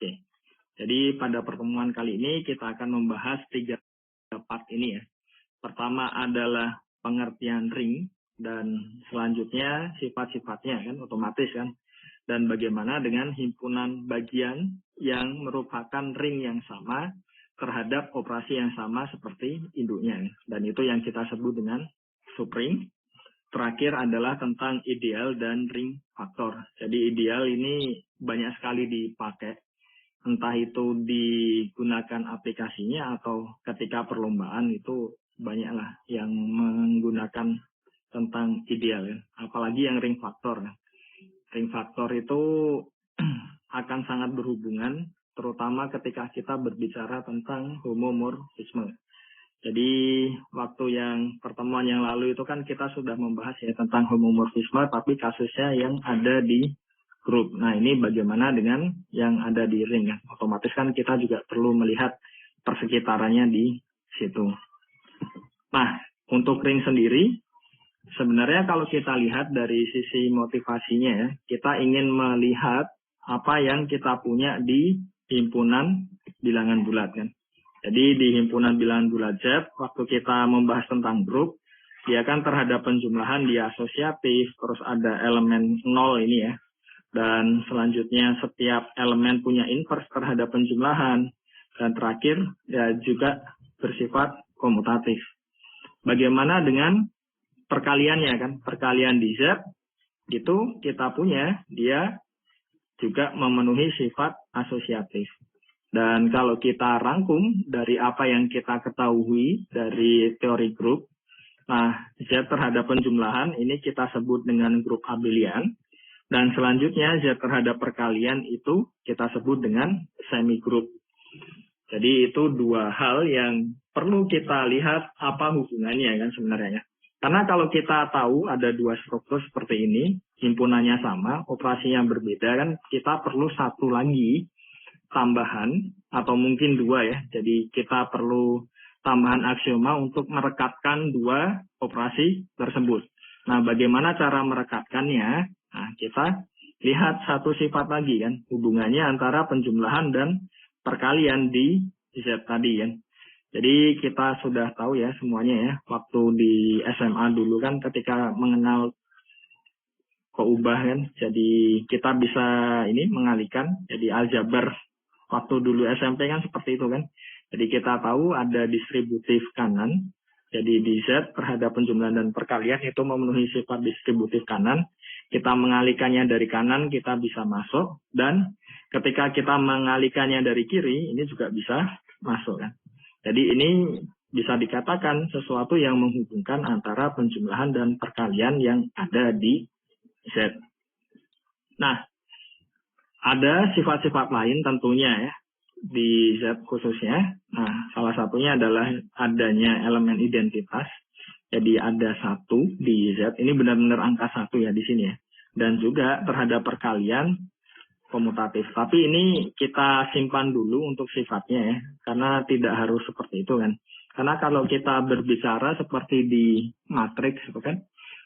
Oke. Jadi pada pertemuan kali ini kita akan membahas 3 part ini ya. Pertama adalah pengertian ring dan selanjutnya sifat-sifatnya kan otomatis kan. Dan bagaimana dengan himpunan bagian yang merupakan ring yang sama terhadap operasi yang sama seperti induknya. Dan itu yang kita sebut dengan subring. Terakhir adalah tentang ideal dan ring faktor. Jadi ideal ini banyak sekali dipakai. Entah itu digunakan aplikasinya atau ketika perlombaan itu banyaklah yang menggunakan tentang ideal. Apalagi yang ring faktor. Ring faktor itu akan sangat berhubungan terutama ketika kita berbicara tentang homomorfisme. Jadi waktu yang pertemuan yang lalu itu kan kita sudah membahas ya tentang homomorfisme tapi kasusnya yang ada di grup. Nah ini bagaimana dengan yang ada di ring ya. Otomatis kan kita juga perlu melihat persekitarannya di situ. Nah untuk ring sendiri sebenarnya kalau kita lihat dari sisi motivasinya ya, kita ingin melihat apa yang kita punya di himpunan bilangan bulat kan. Jadi di himpunan bilangan bulat Z, waktu kita membahas tentang grup, dia kan terhadap penjumlahan dia asosiatif, terus ada elemen 0 ini ya. Dan selanjutnya setiap elemen punya inverse terhadap penjumlahan. Dan terakhir ya juga bersifat komutatif. Bagaimana dengan perkaliannya kan? Perkalian di Z itu kita punya dia juga memenuhi sifat asosiatif. Dan kalau kita rangkum dari apa yang kita ketahui dari teori grup, nah Z terhadap penjumlahan ini kita sebut dengan grup abelian. Dan selanjutnya Z terhadap perkalian itu kita sebut dengan semi group. Jadi itu dua hal yang perlu kita lihat apa hubungannya kan sebenarnya. Karena kalau kita tahu ada dua struktur seperti ini, himpunannya sama, operasinya berbeda kan kita perlu satu lagi tambahan atau mungkin dua ya. Jadi kita perlu tambahan aksioma untuk merekatkan dua operasi tersebut. Nah, bagaimana cara merekatkannya? Nah, kita lihat satu sifat lagi kan, hubungannya antara penjumlahan dan perkalian di Z tadi kan. Jadi kita sudah tahu ya semuanya ya, waktu di SMA dulu kan ketika mengenal keubah kan, jadi kita bisa ini mengalihkan jadi aljabar. Waktu dulu SMP kan seperti itu kan. Jadi kita tahu ada distributif kanan. Jadi di Z terhadap penjumlahan dan perkalian itu memenuhi sifat distributif kanan. Kita mengalihkannya dari kanan kita bisa masuk. Dan ketika kita mengalihkannya dari kiri ini juga bisa masuk kan. Jadi ini bisa dikatakan sesuatu yang menghubungkan antara penjumlahan dan perkalian yang ada di Z. Nah, ada sifat-sifat lain tentunya ya di Z khususnya. Nah, salah satunya adalah adanya elemen identitas. Jadi ada 1 di Z. Ini benar-benar angka 1 ya di sini ya. Dan juga terhadap perkalian komutatif. Tapi ini kita simpan dulu untuk sifatnya ya. Karena tidak harus seperti itu kan. Karena kalau kita berbicara seperti di matriks itu kan.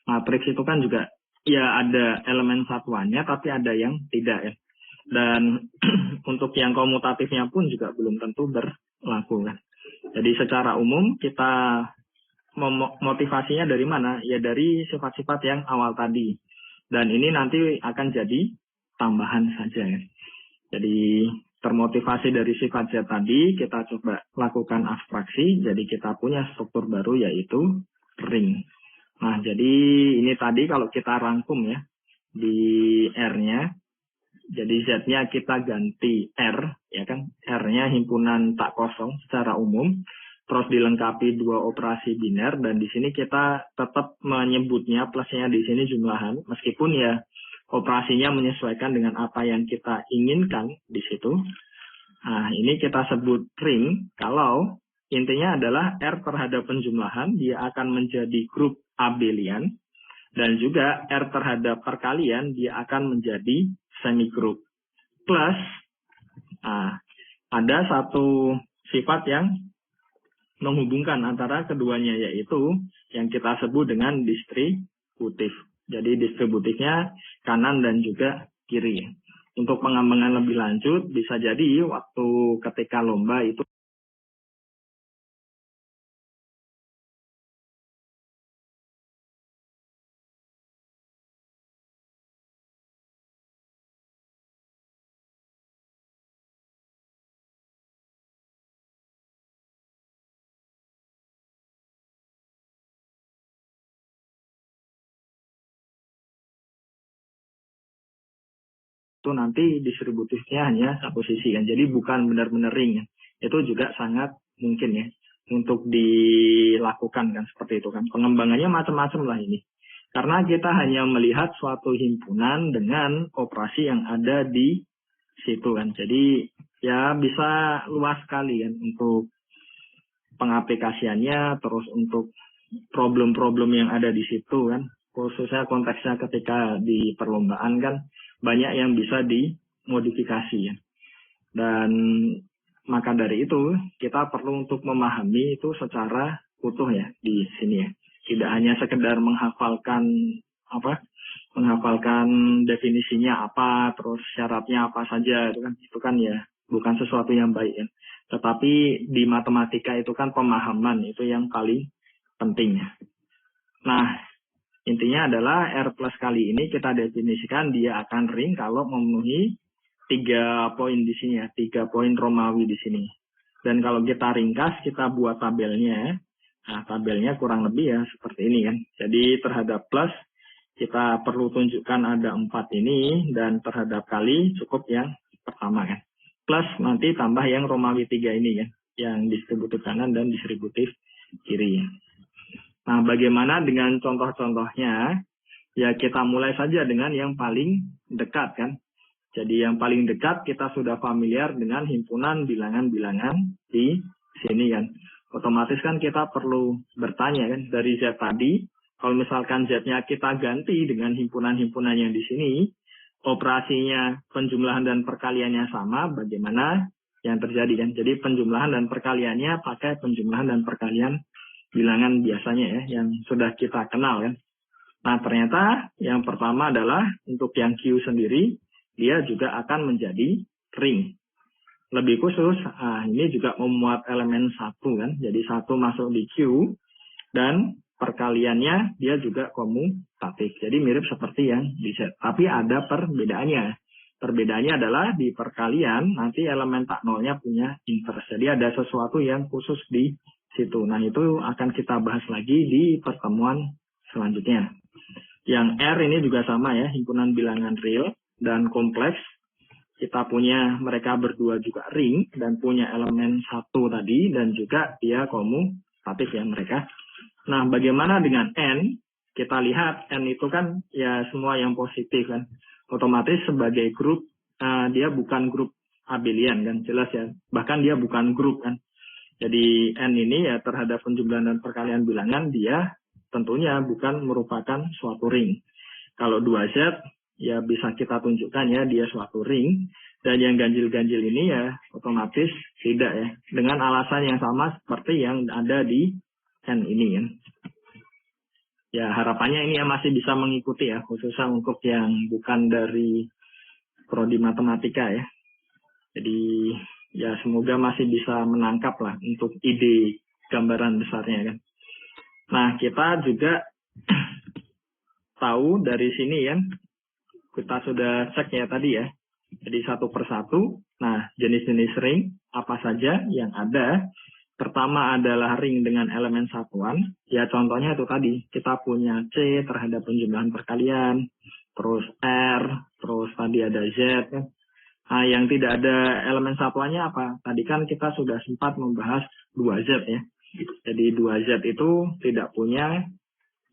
Matriks itu kan juga ya ada elemen satuannya tapi ada yang tidak ya. Dan untuk yang komutatifnya pun juga belum tentu berlaku kan. Jadi secara umum kita motivasinya dari mana? Ya dari sifat-sifat yang awal tadi. Dan ini nanti akan jadi tambahan saja ya. Jadi termotivasi dari sifat Z tadi kita coba lakukan abstraksi. Jadi kita punya struktur baru yaitu ring. Nah jadi ini tadi kalau kita rangkum ya di R-nya. Jadi Z-nya kita ganti R, ya kan? R-nya himpunan tak kosong secara umum, terus dilengkapi 2 operasi biner, dan di sini kita tetap menyebutnya plusnya di sini jumlahan, meskipun ya operasinya menyesuaikan dengan apa yang kita inginkan di situ. Nah, ini kita sebut ring, kalau intinya adalah R terhadap penjumlahan, dia akan menjadi grup abelian, dan juga R terhadap perkalian, dia akan menjadi semi group. Plus, ada satu sifat yang menghubungkan antara keduanya, yaitu yang kita sebut dengan distributif. Jadi distributifnya kanan dan juga kiri. Untuk pengembangan lebih lanjut, bisa jadi waktu ketika lomba itu nanti distributifnya hanya satu sisi kan. Jadi bukan benar-benar ring ya. Itu juga sangat mungkin ya untuk dilakukan kan seperti itu kan. Pengembangannya macam-macam lah ini. Karena kita hanya melihat suatu himpunan dengan operasi yang ada di situ kan. Jadi ya bisa luas sekali kan untuk pengaplikasiannya, terus untuk problem-problem yang ada di situ kan. Khususnya konteksnya ketika di perlombaan kan banyak yang bisa dimodifikasi ya. Dan maka dari itu kita perlu untuk memahami itu secara utuh ya di sini ya. Tidak hanya sekedar menghafalkan definisinya apa, terus syaratnya apa saja itu kan ya bukan sesuatu yang baik ya. Tetapi di matematika itu kan pemahaman itu yang paling penting ya. Nah, intinya adalah R plus kali ini kita definisikan dia akan ring kalau memenuhi 3 poin di sini ya, 3 poin Romawi di sini. Dan kalau kita ringkas, kita buat tabelnya. Nah, tabelnya kurang lebih ya seperti ini kan. Jadi terhadap plus kita perlu tunjukkan ada 4 ini, dan terhadap kali cukup yang pertama kan. Plus nanti tambah yang Romawi 3 ini kan, yang distributif kanan dan distributif kiri. Nah, bagaimana dengan contoh-contohnya? Ya kita mulai saja dengan yang paling dekat kan. Jadi yang paling dekat kita sudah familiar dengan himpunan bilangan-bilangan di sini kan. Otomatis kan kita perlu bertanya kan dari Z tadi. Kalau misalkan Z-nya kita ganti dengan himpunan-himpunan yang di sini, operasinya penjumlahan dan perkaliannya sama, bagaimana yang terjadi kan. Jadi penjumlahan dan perkaliannya pakai penjumlahan dan perkalian bilangan biasanya ya, yang sudah kita kenal kan. Nah ternyata yang pertama adalah untuk yang Q sendiri, dia juga akan menjadi ring. Lebih khusus, ini juga memuat elemen 1 kan. Jadi 1 masuk di Q, dan perkaliannya dia juga komutatif. Jadi mirip seperti yang di Z. Tapi ada perbedaannya. Perbedaannya adalah di perkalian, nanti elemen tak nolnya punya inverse. Jadi ada sesuatu yang khusus di situ. Nah itu akan kita bahas lagi di pertemuan selanjutnya. Yang R ini juga sama ya, himpunan bilangan real dan kompleks. Kita punya mereka berdua juga ring dan punya elemen 1 tadi, dan juga dia komutatif ya mereka. Nah bagaimana dengan N? Kita lihat N itu kan ya semua yang positif kan. Otomatis sebagai grup, dia bukan grup abelian kan, jelas ya. Bahkan dia bukan grup kan. Jadi N ini ya terhadap penjumlahan dan perkalian bilangan dia tentunya bukan merupakan suatu ring. Kalau 2Z ya bisa kita tunjukkan ya dia suatu ring, dan yang ganjil-ganjil ini ya otomatis tidak ya, dengan alasan yang sama seperti yang ada di N ini kan. Ya harapannya ini ya masih bisa mengikuti ya, khususnya untuk yang bukan dari prodi matematika ya. Jadi ya semoga masih bisa menangkap lah untuk ide gambaran besarnya kan. Nah kita juga tahu dari sini kan, kita sudah cek ya tadi ya. Jadi satu persatu. Nah jenis-jenis ring apa saja yang ada. Pertama adalah ring dengan elemen satuan. Ya contohnya itu tadi. Kita punya C terhadap penjumlahan perkalian. Terus R. Terus tadi ada Z. Nah, yang tidak ada elemen satuannya apa? Tadi kan kita sudah sempat membahas 2Z ya. Jadi 2Z itu tidak punya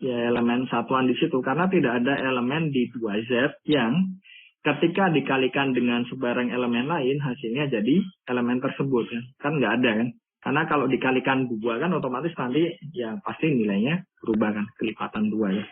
ya elemen satuan di situ. Karena tidak ada elemen di 2Z yang ketika dikalikan dengan sebarang elemen lain, hasilnya jadi elemen tersebut. Kan nggak ada kan. Karena kalau dikalikan 2 kan otomatis nanti ya pasti nilainya berubah kan, kelipatan 2 ya.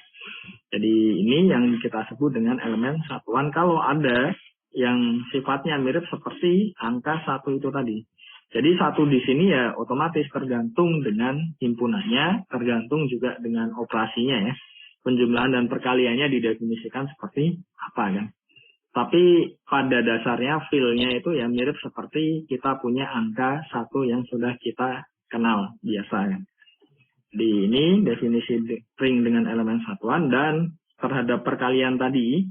Jadi ini yang kita sebut dengan elemen satuan kalau ada yang sifatnya mirip seperti angka 1 itu tadi. Jadi 1 di sini ya otomatis tergantung dengan himpunannya, tergantung juga dengan operasinya ya. Penjumlahan dan perkaliannya didefinisikan seperti apa kan. Tapi pada dasarnya feel-nya itu ya mirip seperti kita punya angka satu yang sudah kita kenal biasa. Di ini definisi ring dengan elemen satuan, dan terhadap perkalian tadi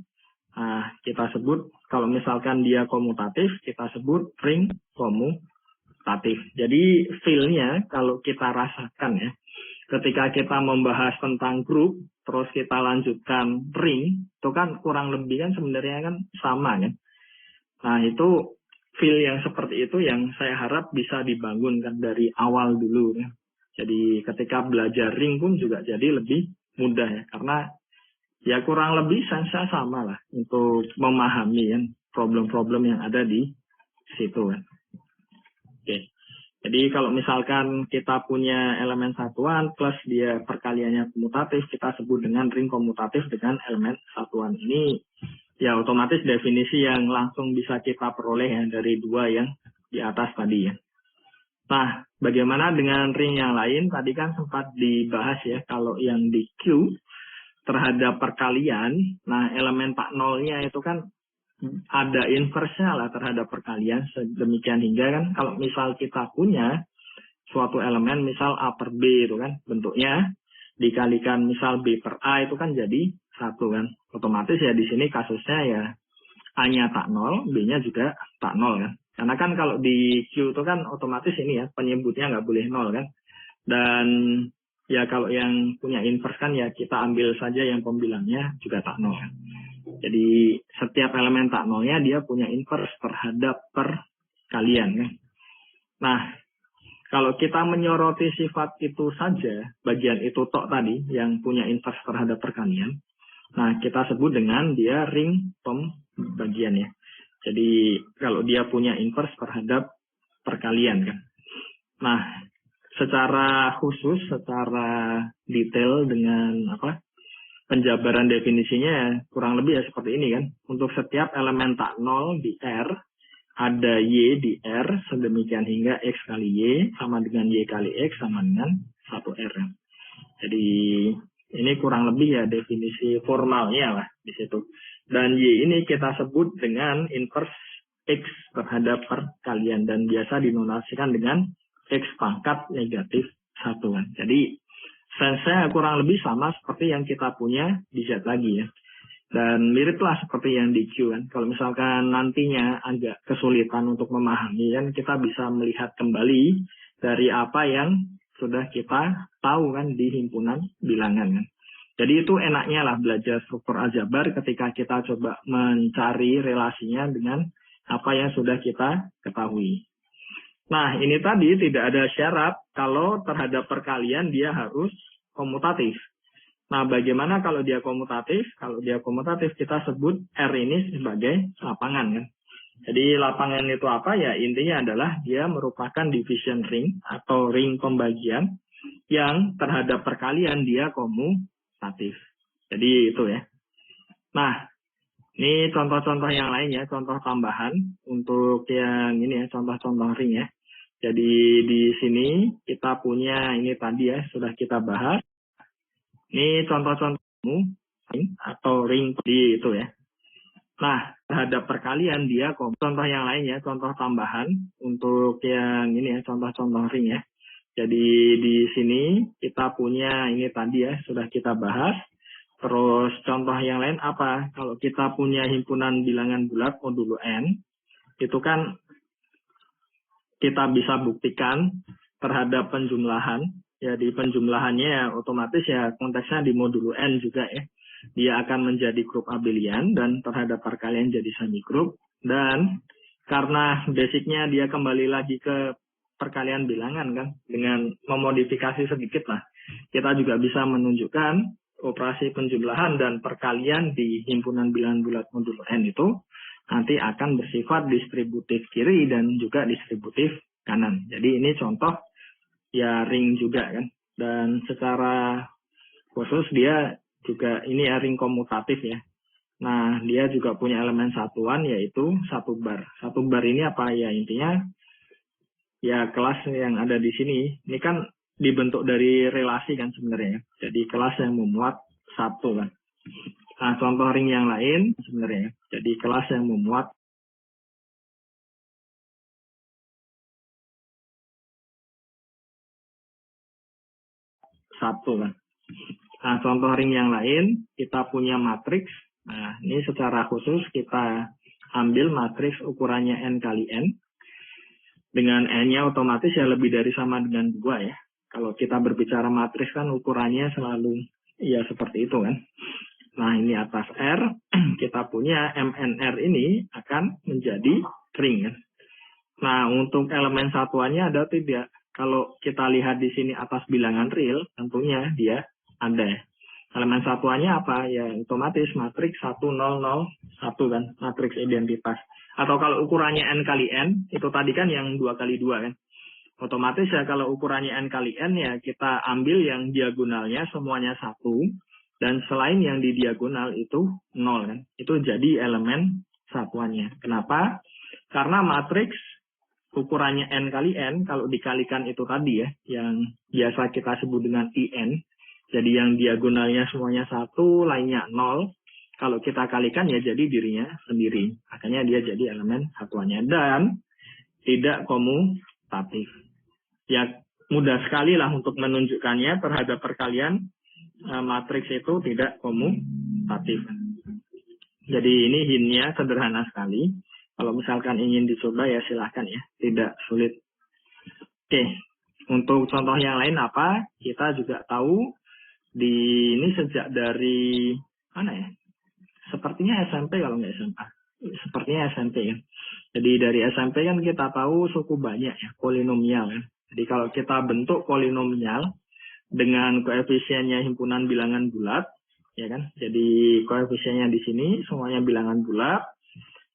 kita sebut kalau misalkan dia komutatif kita sebut ring komutatif. Jadi feel-nya kalau kita rasakan ya, ketika kita membahas tentang grup, terus kita lanjutkan ring, itu kan kurang lebih kan sebenarnya kan sama kan. Nah itu feel yang seperti itu yang saya harap bisa dibangunkan dari awal dulu ya. Jadi ketika belajar ring pun juga jadi lebih mudah ya, karena ya kurang lebih sensa sama lah untuk memahami kan problem-problem yang ada di situ kan. Oke. Jadi kalau misalkan kita punya elemen satuan plus dia perkaliannya komutatif, kita sebut dengan ring komutatif dengan elemen satuan. Ini ya otomatis definisi yang langsung bisa kita peroleh ya dari dua yang di atas tadi ya. Nah, bagaimana dengan ring yang lain? Tadi kan sempat dibahas ya, kalau yang di Q terhadap perkalian, nah elemen tak nolnya itu kan ada inverse-nya lah terhadap perkalian, sedemikian hingga kan kalau misal kita punya suatu elemen misal A per B itu kan bentuknya dikalikan misal B per A itu kan jadi satu kan, otomatis ya di sini kasusnya ya A-nya tak nol, B-nya juga tak nol kan, karena kan kalau di Q itu kan otomatis ini ya penyebutnya nggak boleh nol kan, dan ya kalau yang punya inverse kan ya kita ambil saja yang pembilangnya juga tak nol kan. Jadi setiap elemen tak nolnya dia punya inverse terhadap perkalian kan. Nah, kalau kita menyoroti sifat itu saja, bagian itu tok tadi yang punya inverse terhadap perkalian, nah kita sebut dengan dia ring pembagian ya. Jadi kalau dia punya inverse terhadap perkalian kan. Nah, secara khusus, secara detail dengan penjabaran definisinya kurang lebih ya seperti ini kan. Untuk setiap elemen tak nol di R, ada Y di R, sedemikian hingga X kali Y sama dengan Y kali X sama dengan 1R. Jadi ini kurang lebih ya definisi formalnya lah di situ. Dan Y ini kita sebut dengan inverse X terhadap perkalian, dan biasa dinotasikan dengan X pangkat negatif 1. Jadi sense-nya kurang lebih sama seperti yang kita punya di Z lagi ya. Dan miriplah seperti yang di Q kan. Kalau misalkan nantinya agak kesulitan untuk memahami kan, kita bisa melihat kembali dari apa yang sudah kita tahu kan di himpunan bilangan kan. Jadi itu enaknya lah belajar struktur aljabar ketika kita coba mencari relasinya dengan apa yang sudah kita ketahui. Nah, ini tadi tidak ada syarat kalau terhadap perkalian dia harus komutatif. Nah, bagaimana kalau dia komutatif? Kalau dia komutatif kita sebut R ini sebagai lapangan kan. Jadi lapangan itu apa ya? Intinya adalah dia merupakan division ring atau ring pembagian yang terhadap perkalian dia komutatif. Jadi itu ya. Nah, ini contoh-contoh yang lain ya, contoh tambahan untuk yang ini ya, contoh-contoh ring ya. Jadi di sini kita punya ini tadi ya, sudah kita bahas. Ini contoh-contoh atau ring di itu ya. Nah, terhadap perkalian dia contoh yang lain ya, contoh tambahan untuk yang ini ya, contoh-contoh ring ya. Jadi di sini kita punya ini tadi ya, sudah kita bahas. Terus contoh yang lain apa? Kalau kita punya himpunan bilangan bulat modulo N, itu kan kita bisa buktikan terhadap penjumlahan. Ya di penjumlahannya ya, otomatis ya konteksnya di modulo N juga ya. Dia akan menjadi grup abelian dan terhadap perkalian jadi semi grup. Dan karena basicnya dia kembali lagi ke perkalian bilangan kan, dengan memodifikasi sedikit lah. Kita juga bisa menunjukkan operasi penjumlahan dan perkalian di himpunan bilangan bulat modulo N itu nanti akan bersifat distributif kiri dan juga distributif kanan. Jadi ini contoh ya ring juga kan. Dan secara khusus dia juga ini ya ring komutatif ya. Nah dia juga punya elemen satuan yaitu satu bar. Satu bar ini apa ya, intinya ya kelas yang ada di sini. Ini kan dibentuk dari relasi kan sebenarnya. Jadi kelas yang memuat satu kan. Nah, contoh ring yang lain sebenarnya. Jadi kelas yang memuat satu kan. Nah, contoh ring yang lain, kita punya matriks. Nah, ini secara khusus kita ambil matriks ukurannya N kali N. Dengan N-nya otomatis ya lebih dari sama dengan 2 ya. Kalau kita berbicara matriks kan ukurannya selalu ya seperti itu kan. Nah, ini atas R, kita punya MNR ini akan menjadi ring kan. Nah, untuk elemen satuannya ada tidak? Kalau kita lihat di sini atas bilangan real, tentunya dia ada. Elemen satuannya apa? Ya otomatis matriks 1001 kan, matriks identitas. Atau kalau ukurannya N kali N, itu tadi kan yang 2 kali 2 kan. Otomatis ya kalau ukurannya N kali N ya kita ambil yang diagonalnya semuanya 1. Dan selain yang di diagonal itu 0 kan. Itu jadi elemen satuannya. Kenapa? Karena matriks ukurannya N kali N, kalau dikalikan itu tadi ya, yang biasa kita sebut dengan IN. Jadi yang diagonalnya semuanya 1, lainnya 0. Kalau kita kalikan ya jadi dirinya sendiri. Makanya dia jadi elemen satuannya. Dan tidak komutatif. Ya mudah sekali lah untuk menunjukkannya terhadap perkalian matriks itu tidak komutatif. Jadi ini hintnya sederhana sekali. Kalau misalkan ingin dicoba ya silahkan ya, tidak sulit. Oke, untuk contoh yang lain apa? Kita juga tahu ini sejak dari mana ya? Sepertinya SMP kalau nggak SMA. Sepertinya SMP ya. Jadi dari SMP kan kita tahu suku banyak ya, polinomial ya. Jadi kalau kita bentuk polinomial dengan koefisiennya himpunan bilangan bulat, ya kan? Jadi koefisiennya di sini semuanya bilangan bulat.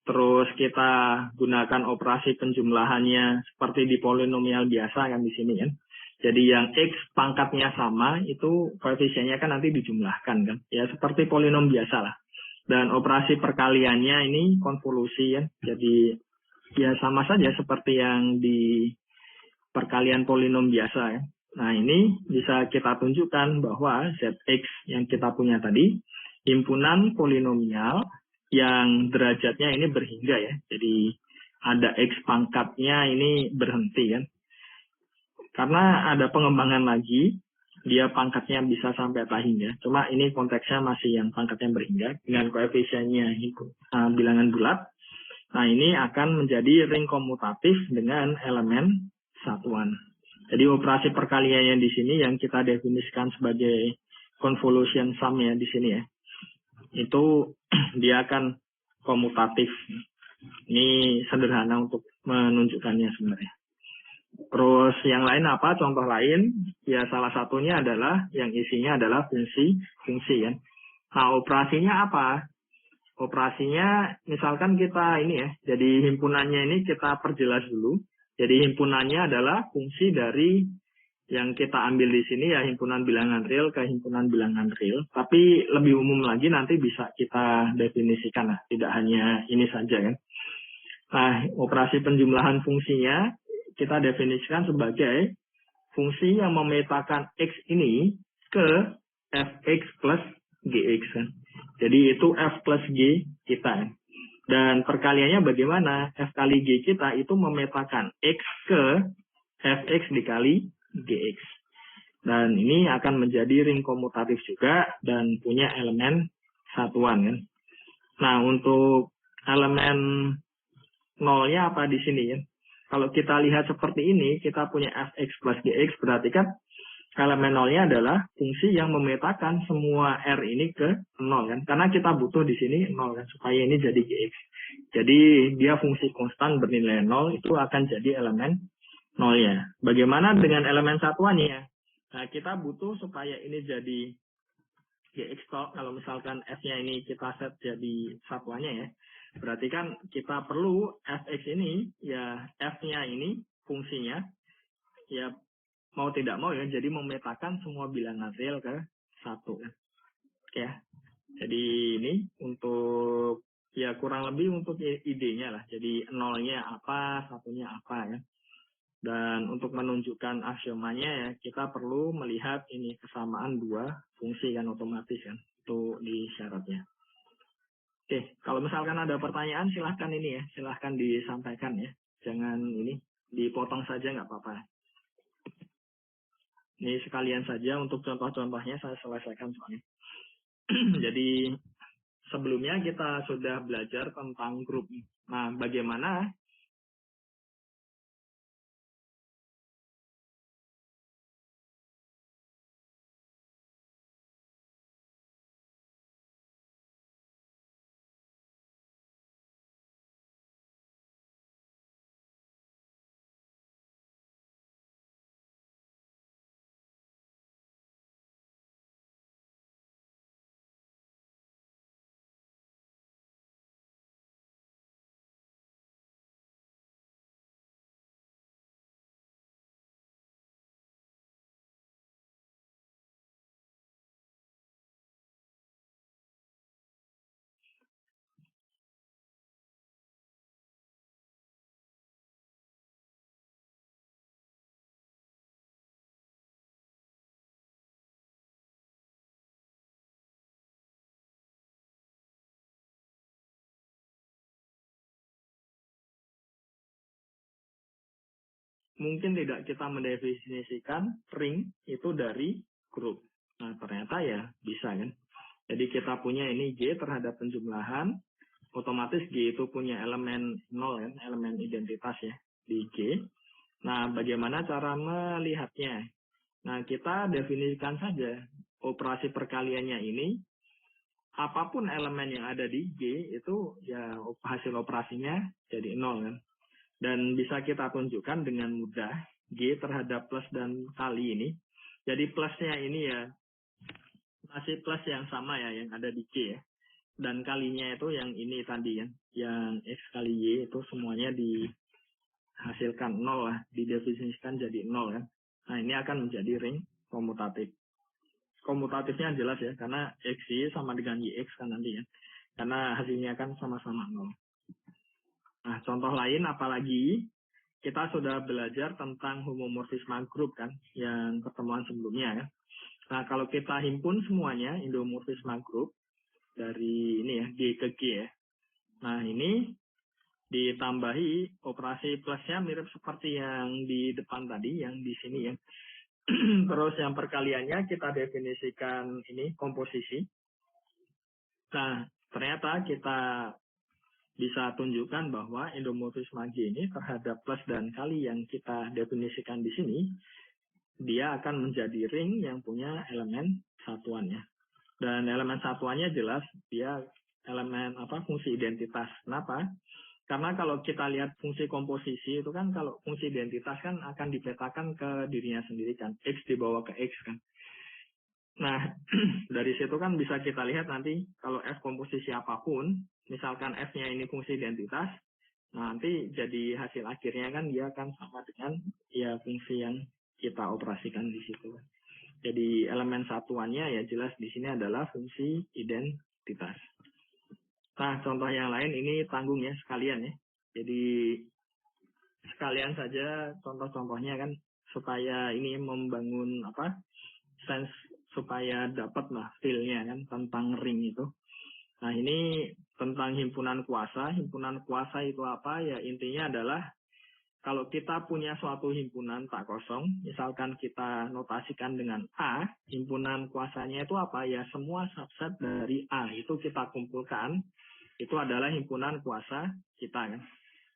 Terus kita gunakan operasi penjumlahannya seperti di polinomial biasa kan di sini kan. Jadi yang X pangkatnya sama itu koefisiennya kan nanti dijumlahkan kan. Ya seperti polinom biasa lah. Dan operasi perkaliannya ini konvolusi ya. Jadi ya sama saja seperti yang di perkalian polinom biasa ya. Nah ini bisa kita tunjukkan bahwa Zx yang kita punya tadi himpunan polinomial yang derajatnya ini berhingga ya. Jadi ada X pangkatnya ini berhenti kan. Karena ada pengembangan lagi, dia pangkatnya bisa sampai tak hingga. Cuma ini konteksnya masih yang pangkatnya berhingga dengan koefisiennya bilangan bulat. Nah ini akan menjadi ring komutatif dengan elemen satuan. Jadi operasi perkaliannya di sini yang kita definisikan sebagai convolution sum ya di sini ya. Itu dia akan komutatif. Ini sederhana untuk menunjukkannya sebenarnya. Terus yang lain apa? Contoh lain, ya salah satunya adalah yang isinya adalah fungsi ya. Nah operasinya apa? Operasinya misalkan kita ini ya, jadi himpunannya ini kita perjelas dulu. Jadi himpunannya adalah fungsi dari yang kita ambil di sini ya himpunan bilangan real ke himpunan bilangan real. Tapi lebih umum lagi nanti bisa kita definisikan lah, tidak hanya ini saja kan. Nah, operasi penjumlahan fungsinya kita definisikan sebagai fungsi yang memetakan X ini ke Fx plus Gx kan. Jadi itu F plus G kita. Dan perkaliannya bagaimana? F kali G kita itu memetakan X ke Fx dikali Gx. Dan ini akan menjadi ring komutatif juga dan punya elemen satuan kan. Nah, untuk elemen nolnya apa di sini ya? Kalau kita lihat seperti ini, kita punya Fx plus Gx, berarti kan elemen nolnya adalah fungsi yang memetakan semua R ini ke 0 kan. Karena kita butuh di sini 0 kan, supaya ini jadi Gx. Jadi dia fungsi konstan bernilai 0, itu akan jadi elemen nolnya. Bagaimana dengan elemen satuannya? Nah, kita butuh supaya ini jadi Gx kalau misalkan F-nya ini kita set jadi satuannya ya. Berarti kan kita perlu Fx ini, ya F-nya ini fungsinya, ya mau tidak mau ya, jadi memetakan semua bilangan real ke 1. Oke ya. Jadi ini untuk, ya kurang lebih untuk idenya lah. Jadi nolnya apa, satunya apa ya. Dan untuk menunjukkan aksiomanya ya, kita perlu melihat ini kesamaan dua fungsi kan otomatis kan, itu di syaratnya. Oke, kalau misalkan ada pertanyaan silahkan ini ya, silahkan disampaikan ya. Jangan ini, dipotong saja nggak apa-apa. Ini sekalian saja untuk contoh-contohnya saya selesaikan soalnya. Jadi sebelumnya kita sudah belajar tentang grup. Nah, bagaimana mungkin tidak kita mendefinisikan ring itu dari grup. Nah, ternyata ya bisa kan. Jadi kita punya ini G terhadap penjumlahan, otomatis G itu punya elemen 0 kan, elemen identitas ya di G. Nah, bagaimana cara melihatnya? Nah, kita definisikan saja operasi perkaliannya ini, apapun elemen yang ada di G itu ya hasil operasinya jadi 0 kan. Dan bisa kita tunjukkan dengan mudah G terhadap plus dan kali ini. Jadi plusnya ini ya masih plus yang sama ya yang ada di G ya. Dan kalinya itu yang ini tadi kan, yang X kali Y itu semuanya dihasilkan 0 lah, didefinisikan jadi 0 kan. Nah, ini akan menjadi ring komutatif. Komutatifnya jelas ya, karena XY sama dengan YX kan nanti ya. Karena hasilnya kan sama-sama 0. Nah, contoh lain apalagi kita sudah belajar tentang homomorfisme grup kan, yang pertemuan sebelumnya ya. Nah, kalau kita himpun semuanya, endomorfisme grup, dari ini ya, G ke G ya. Nah, ini ditambahi operasi plusnya mirip seperti yang di depan tadi, yang di sini ya. Terus yang perkaliannya kita definisikan ini komposisi. Nah, ternyata kita bisa tunjukkan bahwa endomorfisme G ini terhadap plus dan kali yang kita definisikan di sini, dia akan menjadi ring yang punya elemen satuannya. Dan elemen satuannya jelas dia elemen fungsi identitas. Kenapa? Karena kalau kita lihat fungsi komposisi itu kan, kalau fungsi identitas kan akan dipetakan ke dirinya sendiri kan, X dibawa ke X kan. Nah, dari situ kan bisa kita lihat nanti kalau F komposisi apapun, misalkan F-nya ini fungsi identitas, nanti jadi hasil akhirnya kan dia akan sama dengan ya fungsi yang kita operasikan di situ. Jadi elemen satuannya ya jelas di sini adalah fungsi identitas. Nah, contoh yang lain ini tanggung ya sekalian ya. Jadi sekalian saja contoh-contohnya kan supaya ini membangun sense supaya dapat lah feel-nya kan tentang ring itu. Nah, ini tentang himpunan kuasa. Himpunan kuasa itu apa? Ya intinya adalah kalau kita punya suatu himpunan tak kosong, misalkan kita notasikan dengan A, himpunan kuasanya itu apa? Ya semua subset dari A itu kita kumpulkan, itu adalah himpunan kuasa kita kan.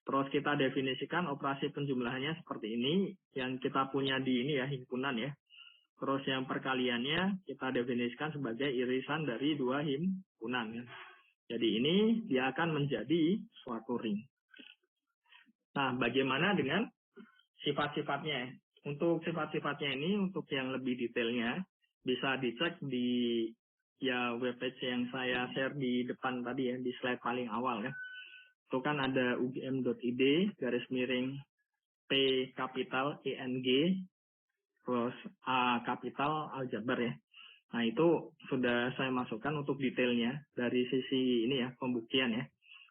Terus kita definisikan operasi penjumlahannya seperti ini, yang kita punya di ini ya himpunan ya. Terus yang perkaliannya kita definisikan sebagai irisan dari dua himpunan ya. Jadi ini dia akan menjadi suatu ring. Nah, bagaimana dengan sifat-sifatnya? Untuk sifat-sifatnya ini, untuk yang lebih detailnya, bisa dicek di ya webpage yang saya share di depan tadi ya, di slide paling awal ya. Itu kan ada ugm.id /p kapital ENG terus A kapital aljabar ya. Nah, itu sudah saya masukkan untuk detailnya dari sisi ini ya, pembuktian ya.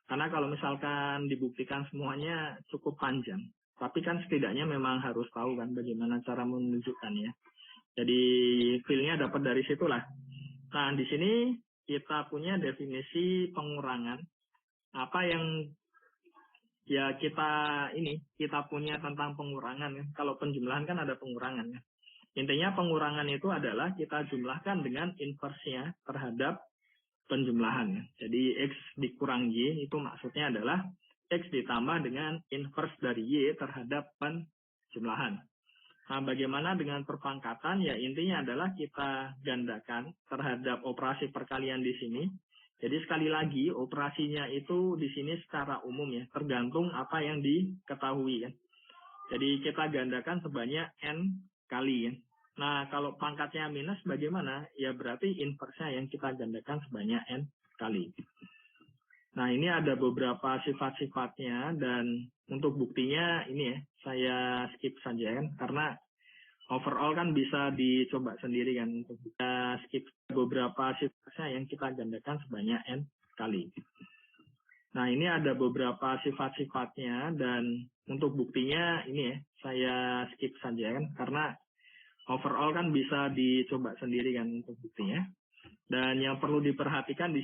Karena kalau misalkan dibuktikan semuanya cukup panjang. Tapi kan setidaknya memang harus tahu kan bagaimana cara menunjukkannya. Jadi feel-nya dapat dari situlah. Nah, di sini kita punya definisi pengurangan. Apa yang ya kita punya tentang pengurangan ya. Kalau penjumlahan kan ada pengurangan ya. Intinya pengurangan itu adalah kita jumlahkan dengan inversnya terhadap penjumlahan ya. Jadi X dikurang Y itu maksudnya adalah X ditambah dengan inverse dari Y terhadap penjumlahan. Nah, bagaimana dengan perpangkatan? Ya, intinya adalah kita gandakan terhadap operasi perkalian di sini. Jadi sekali lagi operasinya itu di sini secara umum ya, tergantung apa yang diketahui kan. Jadi kita gandakan sebanyak n kali ya. Nah kalau pangkatnya minus bagaimana? Ya berarti inversnya yang kita gandakan sebanyak n kali. Nah ini ada beberapa sifat-sifatnya dan untuk buktinya ini ya saya skip saja kan karena overall kan bisa dicoba sendiri kan untuk kita skip beberapa sifatnya yang kita gandakan sebanyak n kali. Nah ini ada beberapa sifat-sifatnya dan untuk buktinya ini ya saya skip saja kan karena overall kan bisa dicoba sendiri kan untuk buktinya. Dan yang perlu diperhatikan di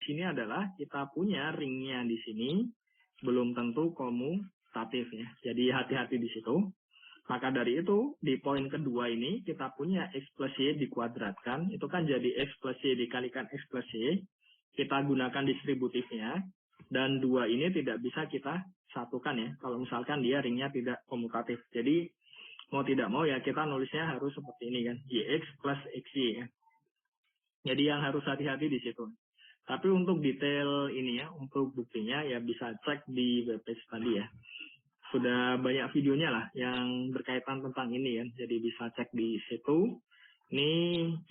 sini adalah kita punya ringnya di sini belum tentu komutatif ya. Jadi hati-hati di situ. Maka dari itu di poin kedua ini kita punya X plus Y dikuadratkan. Itu kan jadi X plus Y dikalikan X plus Y. Kita gunakan distributifnya. Dan dua ini tidak bisa kita satukan ya. Kalau misalkan dia ringnya tidak komutatif. Jadi mau tidak mau ya kita nulisnya harus seperti ini kan. YX plus XY ya. Jadi yang harus hati-hati di situ. Tapi untuk detail ini ya, untuk buktinya ya bisa cek di webpage tadi ya. Sudah banyak videonya lah yang berkaitan tentang ini ya. Jadi bisa cek di situ. Ini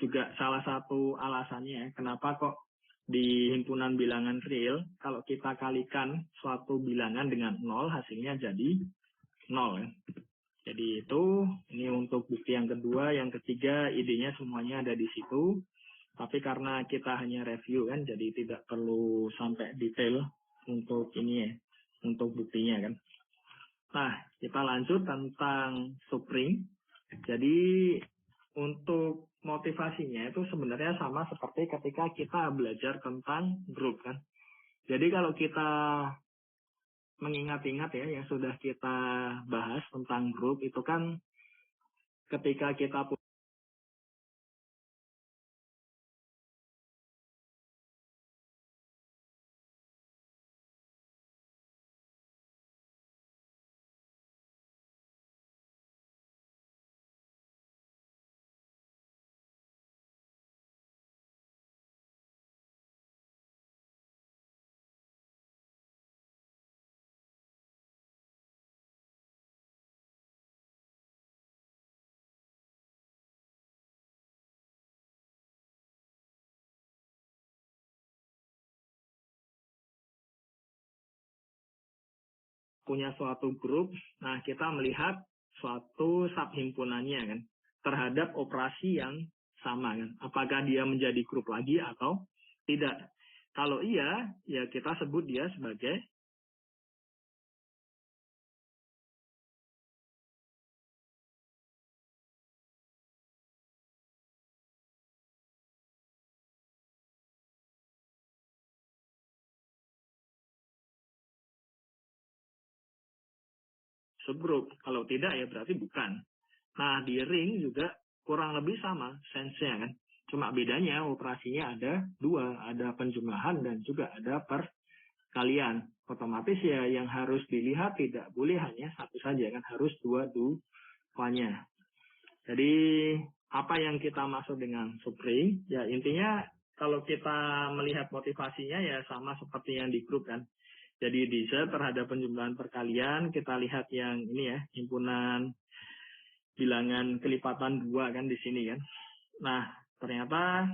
juga salah satu alasannya ya, kenapa kok di himpunan bilangan real, kalau kita kalikan suatu bilangan dengan 0, hasilnya jadi 0 ya. Jadi itu, ini untuk bukti yang kedua, yang ketiga idenya semuanya ada di situ. Tapi karena kita hanya review kan, jadi tidak perlu sampai detail untuk ini ya, untuk buktinya kan. Nah, kita lanjut tentang subring. Jadi untuk motivasinya itu sebenarnya sama seperti ketika kita belajar tentang grup kan. Jadi kalau kita mengingat-ingat ya yang sudah kita bahas tentang grup itu kan ketika kita punya suatu grup, nah kita melihat suatu subhimpunannya kan terhadap operasi yang sama kan. Apakah dia menjadi grup lagi atau tidak? Kalau iya, ya kita sebut dia sebagai subgrup. Kalau tidak ya berarti bukan. Nah di ring juga kurang lebih sama sense-nya kan. Cuma bedanya operasinya ada dua, ada penjumlahan dan juga ada perkalian. Otomatis ya yang harus dilihat tidak boleh hanya satu saja kan, harus dua-duanya. Jadi apa yang kita maksud dengan subring? Ya intinya kalau kita melihat motivasinya ya sama seperti yang di grup kan. Jadi di Z terhadap penjumlahan perkalian kita lihat yang ini ya himpunan bilangan kelipatan 2 kan di sini kan. Nah, ternyata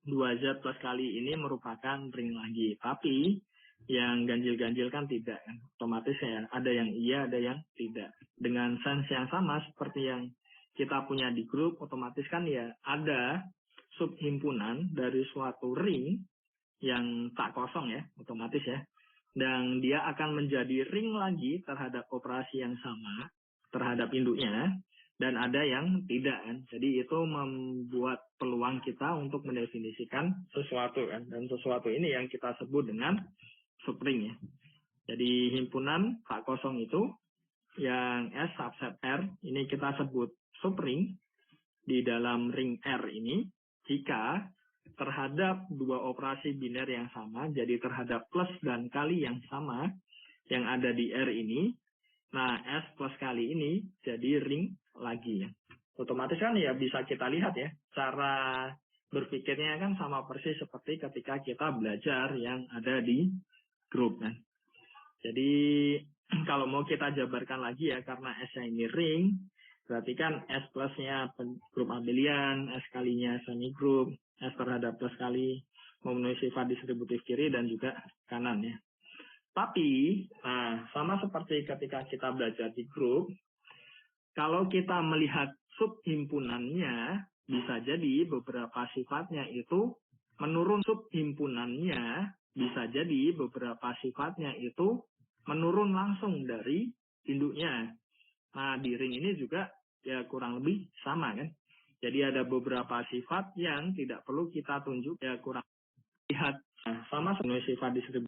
2Z plus kali ini merupakan ring lagi. Tapi yang ganjil-ganjil kan tidak kan. Otomatis ya ada yang iya, ada yang tidak. Dengan sense yang sama seperti yang kita punya di grup, otomatis kan ya ada subhimpunan dari suatu ring yang tak kosong ya, otomatis ya. Dan dia akan menjadi ring lagi terhadap operasi yang sama, terhadap induknya, dan ada yang tidak kan. Jadi itu membuat peluang kita untuk mendefinisikan sesuatu kan. Dan sesuatu ini yang kita sebut dengan subring ya. Jadi himpunan tak kosong itu yang S subset R ini kita sebut subring di dalam ring R ini jika terhadap dua operasi biner yang sama, jadi terhadap plus dan kali yang sama yang ada di R ini, nah S plus kali ini jadi ring lagi ya. Otomatis kan ya bisa kita lihat ya, cara berpikirnya kan sama persis seperti ketika kita belajar yang ada di grup kan. Jadi kalau mau kita jabarkan lagi ya, karena S-nya ini ring, berarti kan S plusnya grup abelian, S kalinya semi grup, S terhadap plus kali memenuhi sifat distributif kiri dan juga kanan ya. Tapi, sama seperti ketika kita belajar di grup, kalau kita melihat subhimpunannya, bisa jadi beberapa sifatnya itu menurun. Subhimpunannya bisa jadi beberapa sifatnya itu menurun langsung dari induknya. Nah, di ring ini juga ya kurang lebih sama kan. Jadi ada beberapa sifat yang tidak perlu kita tunjuk, ya kurang lihat sama sebenarnya sifat distributif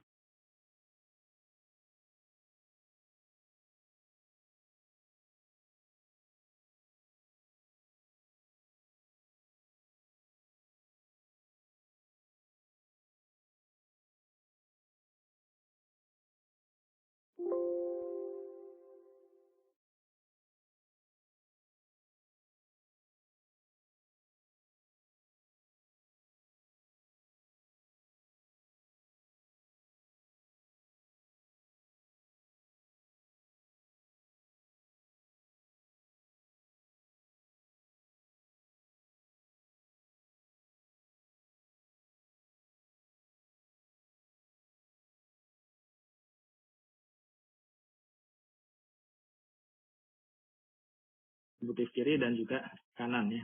kiri dan juga kanan ya.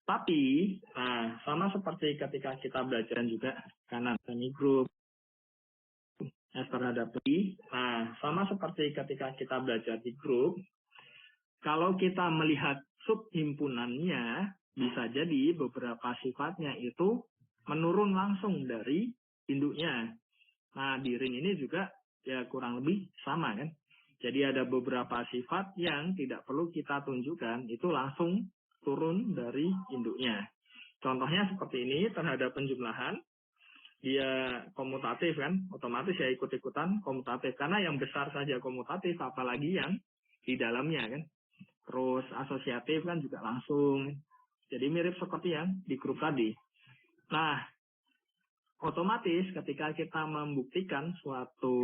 Tapi sama seperti ketika kita belajar juga kanan semi grup S terhadap I. Sama seperti ketika kita belajar di grup, kalau kita melihat subhimpunannya, bisa jadi beberapa sifatnya itu menurun langsung dari induknya. Nah, di ring ini juga ya kurang lebih sama kan. Jadi ada beberapa sifat yang tidak perlu kita tunjukkan, itu langsung turun dari induknya. Contohnya seperti ini, terhadap penjumlahan, dia komutatif kan, otomatis ya ikut-ikutan komutatif. Karena yang besar saja komutatif, apalagi yang di dalamnya kan. Terus asosiatif kan juga langsung. Jadi mirip seperti yang di grup tadi. Nah, otomatis ketika kita membuktikan suatu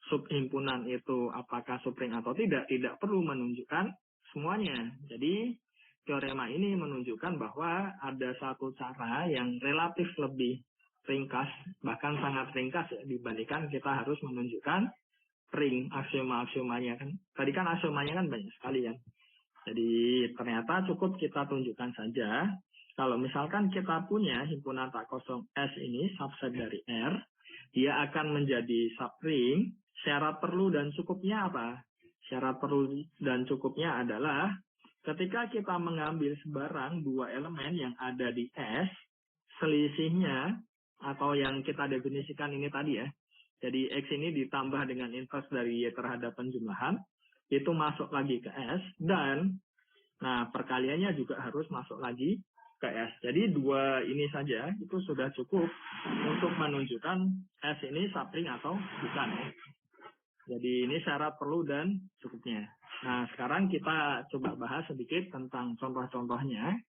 subhimpunan itu apakah subring atau tidak perlu menunjukkan semuanya. Jadi teorema ini menunjukkan bahwa ada satu cara yang relatif lebih ringkas, bahkan sangat ringkas ya, dibandingkan kita harus menunjukkan ring aksioma-aksiomanya kan. Tadi kan aksiomanya kan banyak sekali ya. Jadi ternyata cukup kita tunjukkan saja. Kalau misalkan kita punya himpunan tak kosong S ini subset dari R, dia akan menjadi subring. Syarat perlu dan cukupnya apa? Syarat perlu dan cukupnya adalah ketika kita mengambil sebarang dua elemen yang ada di S, selisihnya atau yang kita definisikan ini tadi ya. Jadi X ini ditambah dengan inverse dari Y terhadap penjumlahan, itu masuk lagi ke S, dan nah perkaliannya juga harus masuk lagi ke S. Jadi dua ini saja itu sudah cukup untuk menunjukkan S ini subring atau bukan ya. Jadi ini syarat perlu dan cukupnya. Nah sekarang kita coba bahas sedikit tentang contoh-contohnya.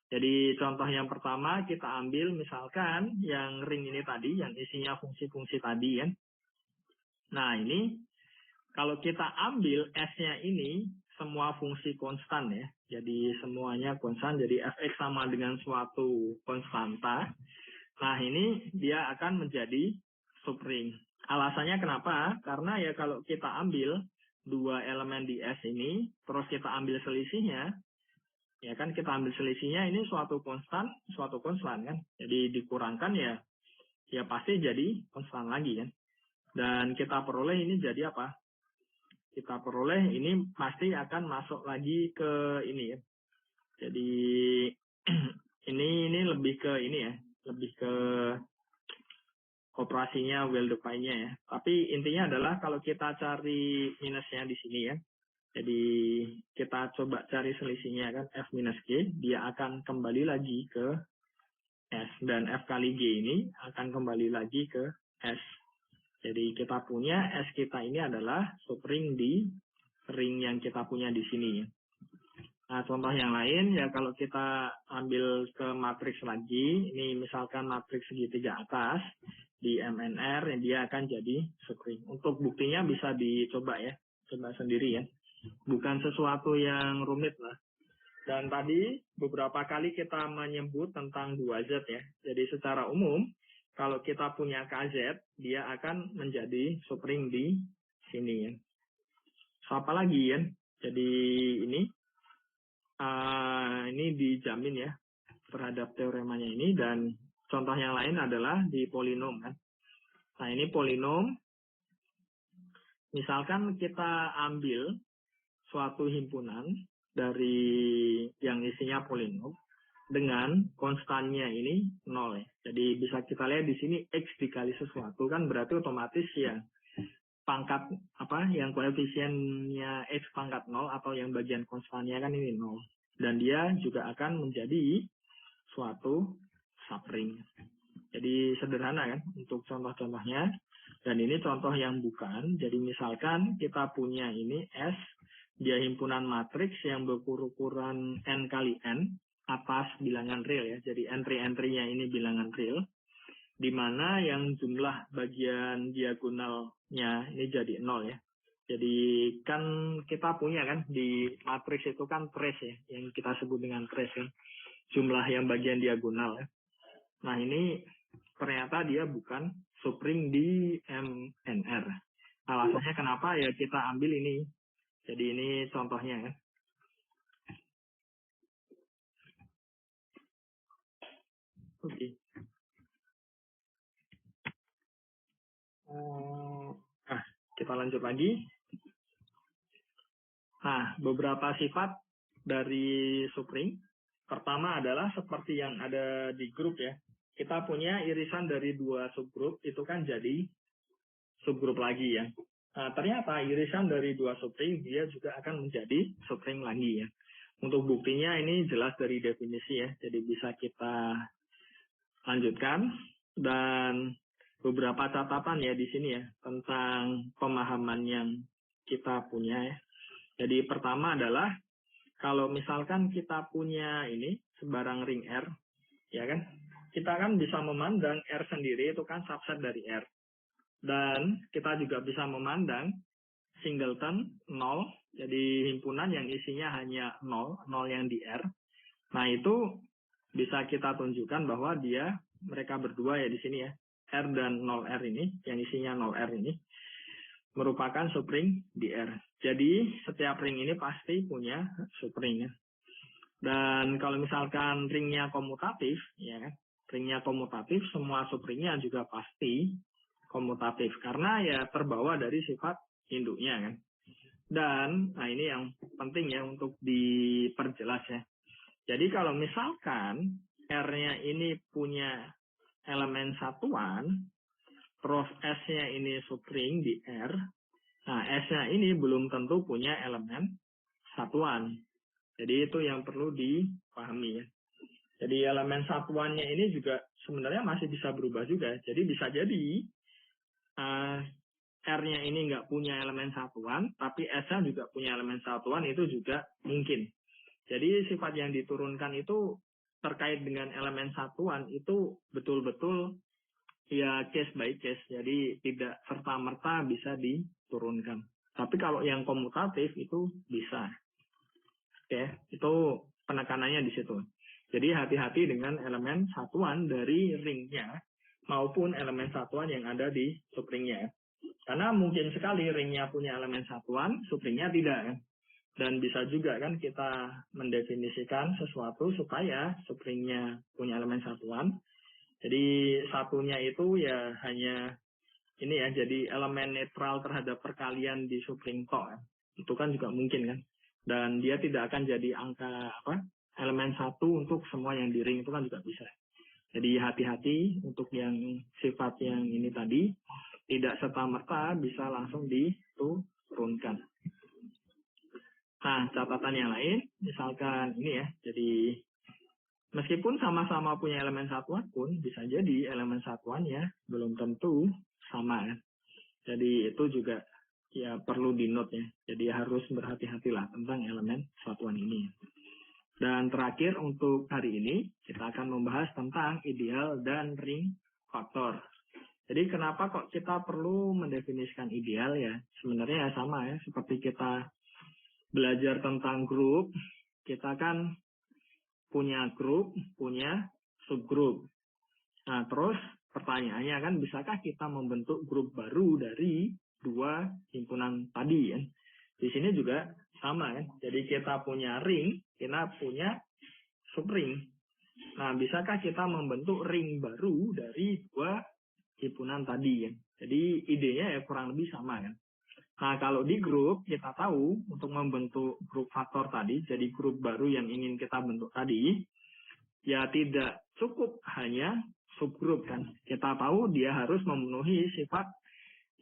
Jadi contoh yang pertama kita ambil misalkan yang ring ini tadi, yang isinya fungsi-fungsi tadi ya. Nah ini kalau kita ambil S-nya ini semua fungsi konstan ya. Jadi semuanya konstan, jadi fx sama dengan suatu konstanta. Nah ini dia akan menjadi subring. Alasannya kenapa? Karena ya kalau kita ambil dua elemen di S ini, terus kita ambil selisihnya, ya kan kita ambil selisihnya ini suatu konstan kan. Jadi dikurangkan ya pasti jadi konstan lagi kan. Dan kita peroleh ini jadi apa? Kita peroleh ini pasti akan masuk lagi ke ini ya. Jadi ini lebih ke ini ya, lebih ke operasinya well define-nya ya. Tapi intinya adalah kalau kita cari minusnya di sini ya. Jadi kita coba cari selisihnya kan F minus G, dia akan kembali lagi ke S. Dan F kali G ini akan kembali lagi ke S. Jadi kita punya S kita ini adalah subring di ring yang kita punya di sini ya. Nah, contoh yang lain ya kalau kita ambil ke matriks lagi, ini misalkan matriks segitiga atas di MNR, dia akan jadi subring. Untuk buktinya bisa dicoba ya, coba sendiri ya. Bukan sesuatu yang rumit lah. Dan tadi beberapa kali kita menyebut tentang 2Z ya. Jadi secara umum, kalau kita punya KZ, dia akan menjadi subring di sini ya. So, apa lagi ya? Jadi ini dijamin ya terhadap teoremanya ini, dan contoh yang lain adalah di polinom kan. Nah ini polinom, misalkan kita ambil suatu himpunan dari yang isinya polinom dengan konstannya ini 0 ya. Jadi bisa kita lihat di sini X dikali sesuatu kan berarti otomatis ya pangkat yang koefisiennya X pangkat 0 atau yang bagian konstannya kan ini 0. Dan dia juga akan menjadi suatu subring. Jadi sederhana kan untuk contoh-contohnya. Dan ini contoh yang bukan. Jadi misalkan kita punya ini S, dia himpunan matriks yang berukuran N kali N atas bilangan real ya. Jadi entry-entry-nya ini bilangan real. Di mana yang jumlah bagian diagonalnya ini jadi 0 ya. Jadi kan kita punya kan di matriks itu kan trace ya, yang kita sebut dengan trace ya. Jumlah yang bagian diagonal ya. Nah ini ternyata dia bukan subring di MNR. Alasannya kenapa ya kita ambil ini. Jadi ini contohnya ya. Oke. Kita lanjut lagi. Nah, beberapa sifat dari subring. Pertama adalah seperti yang ada di grup ya. Kita punya irisan dari dua subgrup, itu kan jadi subgrup lagi ya. Nah, ternyata irisan dari dua subring, dia juga akan menjadi subring lagi ya. Untuk buktinya ini jelas dari definisi ya. Jadi bisa kita lanjutkan. Dan beberapa catatan ya di sini ya, tentang pemahaman yang kita punya ya. Jadi pertama adalah kalau misalkan kita punya ini sebarang ring R, ya kan, kita kan bisa memandang R sendiri itu kan subset dari R. Dan kita juga bisa memandang singleton 0, jadi himpunan yang isinya hanya 0 yang di R. Nah itu bisa kita tunjukkan bahwa mereka berdua ya di sini ya, R dan 0R ini, yang isinya 0R ini, merupakan subring di R. Jadi setiap ring ini pasti punya subring ya. Dan kalau misalkan ringnya komutatif, ya kan, ringnya komutatif, semua subringnya juga pasti komutatif karena ya terbawa dari sifat induknya kan. Dan nah ini yang penting ya untuk diperjelas ya. Jadi kalau misalkan R-nya ini punya elemen satuan, terus S-nya ini subring di R, nah S-nya ini belum tentu punya elemen satuan. Jadi itu yang perlu dipahami ya. Jadi elemen satuannya ini juga sebenarnya masih bisa berubah juga. Jadi bisa jadi R-nya ini nggak punya elemen satuan, tapi S-nya juga punya elemen satuan, itu juga mungkin. Jadi sifat yang diturunkan itu terkait dengan elemen satuan itu betul-betul ya case by case. Jadi tidak serta-merta bisa diturunkan. Tapi kalau yang komutatif itu bisa. Oke, itu penekanannya di situ. Jadi hati-hati dengan elemen satuan dari ringnya maupun elemen satuan yang ada di subringnya. Karena mungkin sekali ringnya punya elemen satuan, subringnya tidak kan. Dan bisa juga kan kita mendefinisikan sesuatu supaya subringnya punya elemen satuan. Jadi satunya itu ya hanya ini ya, jadi elemen netral terhadap perkalian di subring tok kan. Itu kan juga mungkin kan. Dan dia tidak akan jadi angka elemen satu untuk semua yang di ring itu kan juga bisa. Jadi hati-hati untuk yang sifat yang ini tadi, tidak serta-merta bisa langsung diturunkan. Nah, catatan yang lain, misalkan ini ya, jadi meskipun sama-sama punya elemen satuan pun, bisa jadi elemen satuannya belum tentu sama ya. Jadi itu juga ya perlu di note ya. Jadi harus berhati-hatilah tentang elemen satuan ini. Dan terakhir untuk hari ini kita akan membahas tentang ideal dan ring faktor. Jadi kenapa kok kita perlu mendefinisikan ideal ya? Sebenarnya ya sama ya, seperti kita belajar tentang grup, kita kan punya grup, punya subgrup. Nah, terus pertanyaannya kan, bisakah kita membentuk grup baru dari dua himpunan tadi ya? Di sini juga sama ya. Jadi kita punya ring, kita punya subring. Nah, bisakah kita membentuk ring baru dari dua himpunan tadi ya? Jadi idenya ya kurang lebih sama kan. Nah, kalau di grup kita tahu untuk membentuk grup faktor tadi, jadi grup baru yang ingin kita bentuk tadi, ya tidak cukup hanya subgrup kan. Kita tahu dia harus memenuhi sifat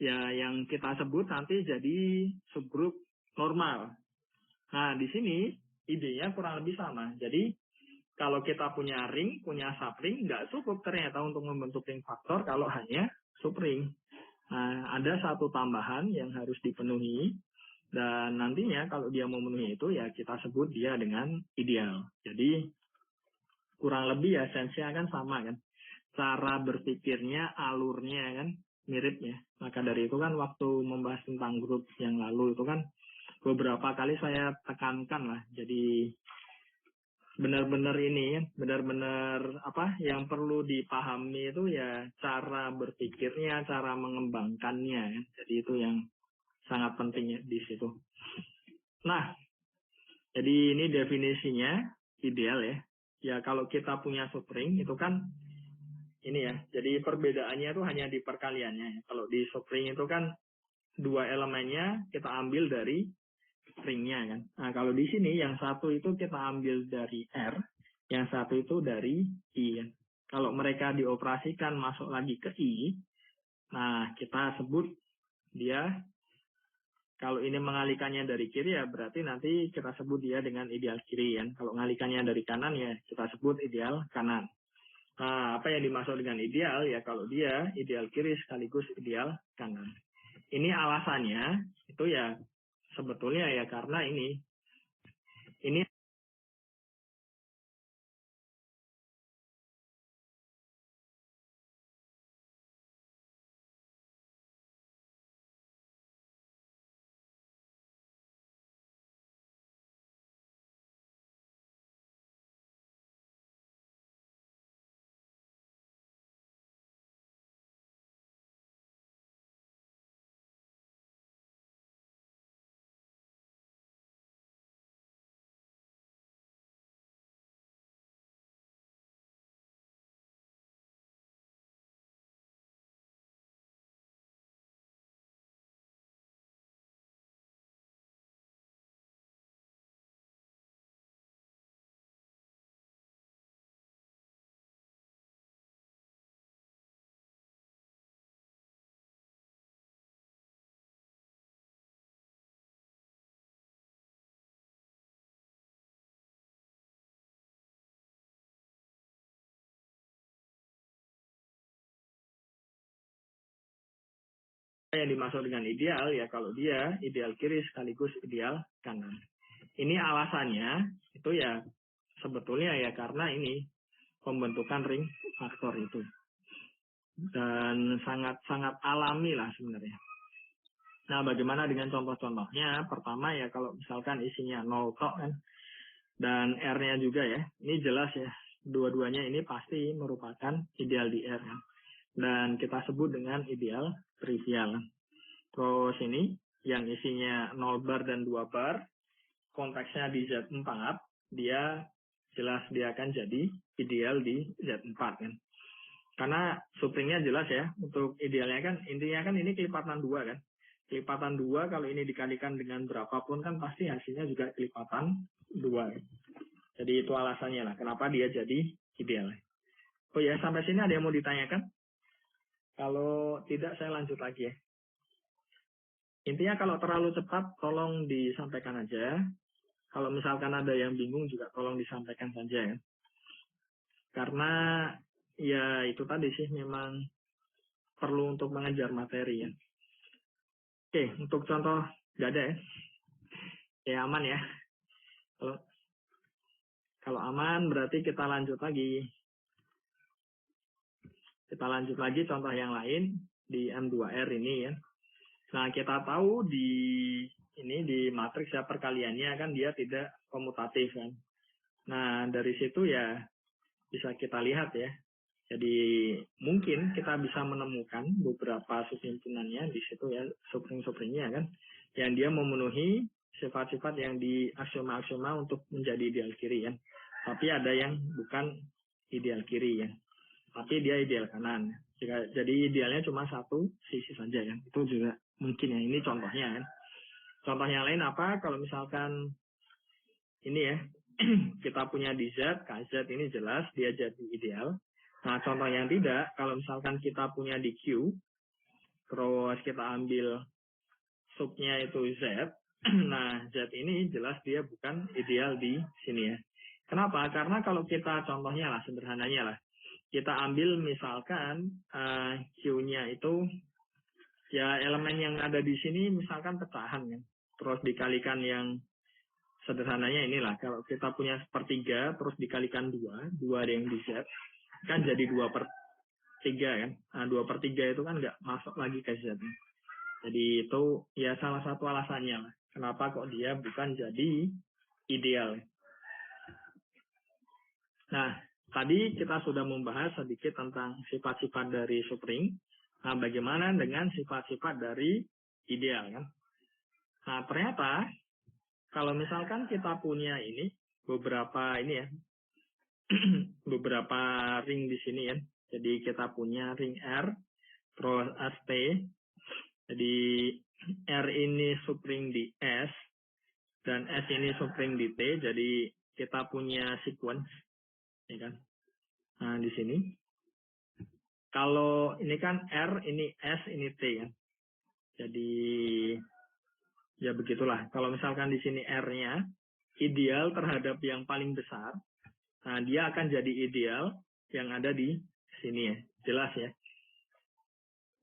ya yang kita sebut nanti jadi subgrup normal. Nah, di sini idenya kurang lebih sama. Jadi kalau kita punya ring, punya subring, nggak cukup ternyata untuk membentuk ring faktor kalau hanya subring. Nah, ada satu tambahan yang harus dipenuhi, dan nantinya kalau dia memenuhi itu ya kita sebut dia dengan ideal. Jadi kurang lebih ya esensinya kan sama kan. Cara berpikirnya, alurnya kan mirip ya. Maka dari itu kan waktu membahas tentang grup yang lalu itu kan beberapa kali saya tekankan lah. Jadi benar-benar ini, benar-benar yang perlu dipahami itu ya cara berpikirnya, cara mengembangkannya. Jadi itu yang sangat penting ya di situ. Nah, jadi ini definisinya ideal ya. Ya kalau kita punya subring itu kan ini ya. Jadi perbedaannya itu hanya di perkaliannya. Kalau di subring itu kan dua elemennya kita ambil dari ringnya kan. Nah, kalau di sini yang satu itu kita ambil dari R, yang satu itu dari I. Kan? Kalau mereka dioperasikan masuk lagi ke I, nah kita sebut dia, kalau ini mengalikannya dari kiri ya berarti nanti kita sebut dia dengan ideal kiri kan. Kalau mengalikannya dari kanan ya kita sebut ideal kanan. Nah, apa yang dimaksud dengan ideal ya kalau dia ideal kiri sekaligus ideal kanan. Ini alasannya itu ya sebetulnya ya karena ini yang dimaksud dengan ideal ya kalau dia ideal kiri sekaligus ideal kanan. Ini alasannya itu ya sebetulnya ya karena ini pembentukan ring faktor itu. Dan sangat-sangat alami lah sebenarnya. Nah, bagaimana dengan contoh-contohnya? Pertama ya kalau misalkan isinya 0 tok kan. Dan R-nya juga ya, ini jelas ya, dua-duanya ini pasti merupakan ideal di R. Dan kita sebut dengan ideal trivial. Terus ini, yang isinya 0 bar dan 2 bar, konteksnya di Z4, dia jelas dia akan jadi ideal di Z4 kan. Karena supringnya jelas ya, untuk idealnya kan, intinya kan ini kelipatan 2 kan. Kelipatan 2 kalau ini dikalikan dengan berapapun kan pasti hasilnya juga kelipatan 2. Jadi itu alasannya lah, kenapa dia jadi ideal. Oh ya, sampai sini ada yang mau ditanyakan? Kalau tidak, saya lanjut lagi ya. Intinya kalau terlalu cepat, tolong disampaikan aja. Kalau misalkan ada yang bingung juga tolong disampaikan saja ya. Karena ya itu tadi sih memang perlu untuk mengejar materi ya. Oke, untuk contoh nggak ada ya. Ya aman ya. Kalau aman berarti kita lanjut lagi. Kita lanjut lagi contoh yang lain di M2R ini ya. Nah, kita tahu di matriks ya perkaliannya kan dia tidak komutatif kan. Nah, dari situ ya bisa kita lihat ya. Jadi mungkin kita bisa menemukan beberapa subhimpunannya di situ ya, supring-supringnya kan, yang dia memenuhi sifat-sifat yang di aksioma-aksioma untuk menjadi ideal kiri ya. Tapi ada yang bukan ideal kiri ya, tapi dia ideal kanan. Jadi idealnya cuma satu sisi saja ya. Itu juga mungkin ya, ini contohnya kan. Contoh yang lain apa? Kalau misalkan ini ya, kita punya di Z, KZ ini jelas dia jadi ideal. Nah, contoh yang tidak, kalau misalkan kita punya di Q, terus kita ambil subnya itu Z, nah Z ini jelas dia bukan ideal di sini ya. Kenapa? Karena kalau kita contohnya lah, sederhananya lah, kita ambil misalkan Q-nya itu, ya elemen yang ada di sini misalkan pecahan ya. Terus dikalikan yang sederhananya inilah, kalau kita punya sepertiga terus dikalikan 2 yang di Z, kan jadi 2/3 kan. Nah, 2/3 itu kan nggak masuk lagi ke Z. Jadi itu ya salah satu alasannya lah. Kenapa kok dia bukan jadi ideal. Nah, tadi kita sudah membahas sedikit tentang sifat-sifat dari supring. Nah, bagaimana dengan sifat-sifat dari ideal kan? Nah, ternyata kalau misalkan kita punya ini beberapa ini ya, beberapa ring di sini ya. Jadi kita punya ring R, terus ST. Jadi R ini supring di S, dan S ini supring di T. Jadi kita punya sequence, ya kan? Nah di sini, kalau ini kan R, ini S, ini T kan. Jadi ya begitulah. Kalau misalkan di sini R-nya ideal terhadap yang paling besar, nah dia akan jadi ideal yang ada di sini ya, jelas ya.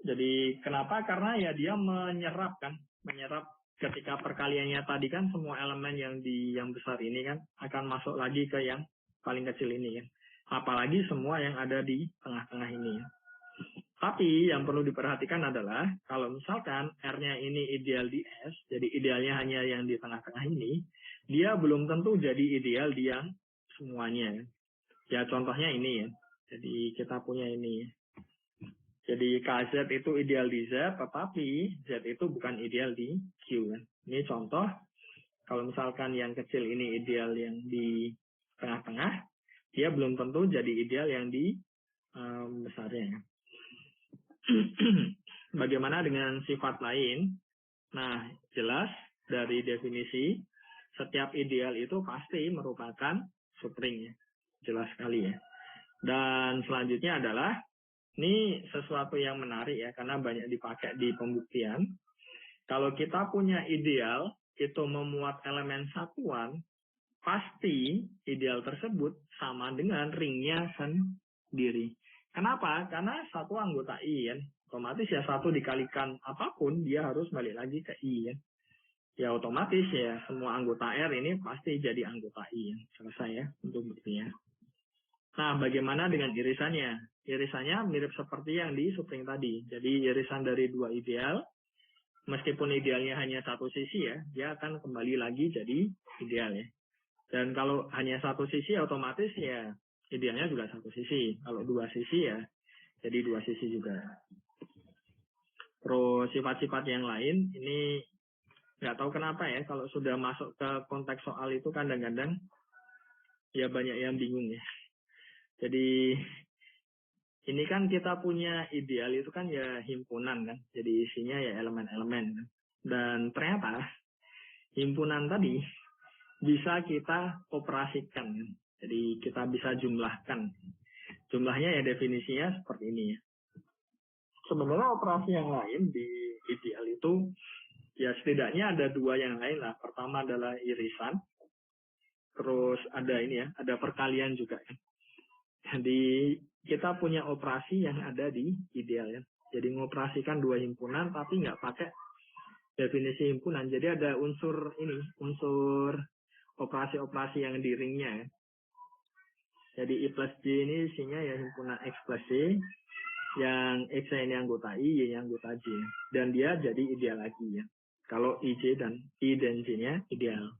Jadi kenapa? Karena ya dia menyerap ketika perkaliannya tadi kan semua elemen yang besar ini kan akan masuk lagi ke yang paling kecil ini kan. Apalagi semua yang ada di tengah-tengah ini ya. Tapi yang perlu diperhatikan adalah kalau misalkan R-nya ini ideal di S, jadi idealnya hanya yang di tengah-tengah ini, dia belum tentu jadi ideal di yang semuanya. Ya contohnya ini ya. Jadi kita punya ini. Jadi KZ itu ideal di Z, tetapi Z itu bukan ideal di Q. Kan? Ini contoh, kalau misalkan yang kecil ini ideal yang di tengah-tengah, dia belum tentu jadi ideal yang di besarnya. Bagaimana dengan sifat lain? Nah, jelas dari definisi, setiap ideal itu pasti merupakan supring. Ya. Jelas sekali ya. Dan selanjutnya adalah, ini sesuatu yang menarik ya, karena banyak dipakai di pembuktian. Kalau kita punya ideal, itu memuat elemen satuan, pasti ideal tersebut sama dengan ringnya sendiri. Kenapa? Karena satu anggota I, kan? Otomatis ya satu dikalikan apapun, dia harus balik lagi ke I. Kan? Ya otomatis ya, semua anggota R ini pasti jadi anggota I. Kan? Selesai ya untuk buktinya. Nah, bagaimana dengan irisannya? Irisannya mirip seperti yang di supring tadi. Jadi irisan dari dua ideal, meskipun idealnya hanya satu sisi ya, dia akan kembali lagi jadi ideal ya. Dan kalau hanya satu sisi otomatis ya idealnya juga satu sisi. Kalau dua sisi ya jadi dua sisi juga. Terus sifat-sifat yang lain ini nggak tahu kenapa ya kalau sudah masuk ke konteks soal itu kadang-kadang ya banyak yang bingung ya. Jadi ini kan kita punya ideal itu kan ya himpunan kan. Jadi isinya ya elemen-elemen. Dan ternyata himpunan tadi bisa kita operasikan. Jadi kita bisa jumlahkan. Jumlahnya ya definisinya seperti ini ya. Sebenarnya operasi yang lain di ideal itu ya setidaknya ada dua yang lain lah. Pertama adalah irisan. Terus ada ini ya, ada perkalian juga ya. Jadi kita punya operasi yang ada di ideal ya. Jadi mengoperasikan dua himpunan tapi nggak pakai definisi himpunan. Jadi ada unsur ini, unsur operasi-operasi yang di ringnya ya. Jadi I plus J ini isinya ya himpunan X plus Y, yang X ini anggota I, Y yang anggota J. Dan dia jadi ideal lagi ya. Kalau I dan J-nya ideal.